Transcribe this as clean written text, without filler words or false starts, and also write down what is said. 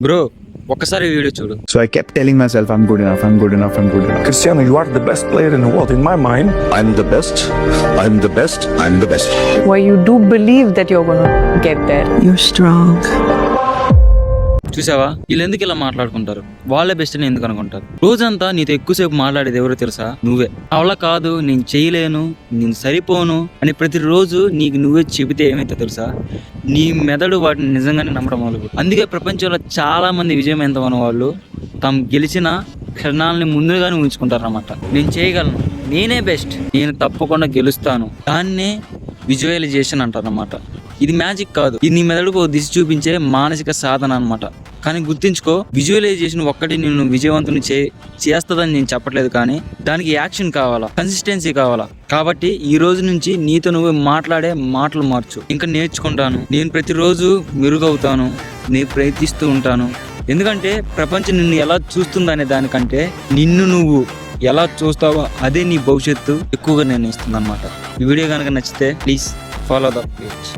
Bro ఒక్కసారి video చూడు. So I kept telling myself, I'm good enough, I'm good enough, I'm good enough. Cristiano, you are the best player in the world. In my mind, I'm the best. I'm the best. I'm the best. Where you do believe that you're going to get there. You're strong. చూసావా, వీళ్ళు ఎందుకు ఇలా మాట్లాడుకుంటారు? వాళ్ళే best అని ఎందుకు అనుకుంటారు? రోజంతా నీతో ఎక్కువసేపు మాట్లాడేది ఎవరో తెలుసా? నువ్వే. అవలా కాదు, నేను చేయలేను, నేను సరిపోను అని ప్రతిరోజు నీకు నువ్వే చెబితే ఏమైతే తెలుసా, నీ మెదడు వాటిని నిజంగానే నమ్మడం మొదలు. అందుకే ప్రపంచంలో చాలా మంది విజయవంతమైన వాళ్ళు తాము గెలిచిన క్షణాలని ముందుగానే ఉంచుకుంటారన్నమాట. నేను చేయగలను, నేనే బెస్ట్, నేను తప్పకుండా గెలుస్తాను, దాన్నే విజువలైజేషన్ అంటారన్నమాట. ఇది మ్యాజిక్ కాదు, ఇది నీ మెదడుకు దిశ చూపించే మానసిక సాధన అన్నమాట. కానీ గుర్తించుకో, విజువలైజేషన్ ఒక్కటి నిన్ను విజయవంతుని చేస్తుందని నేను చెప్పట్లేదు, కానీ దానికి యాక్షన్ కావాలా, కన్సిస్టెన్సీ కావాలా. కాబట్టి ఈ రోజు నుంచి నీతో నువ్వు మాట్లాడే మాటలు మార్చు. ఇంకా నేర్చుకుంటాను, నేను ప్రతిరోజు మెరుగవుతాను, నేను ప్రయత్నిస్తూ ఉంటాను. ఎందుకంటే ప్రపంచం నిన్ను ఎలా చూస్తుందనే దానికంటే నిన్ను నువ్వు ఎలా చూస్తావో అదే నీ భవిష్యత్తు ఎక్కువగా నిర్ణయిస్తుంది అన్నమాట. ఈ వీడియో కనుక నచ్చితే ప్లీజ్ ఫాలో ద పేజ్.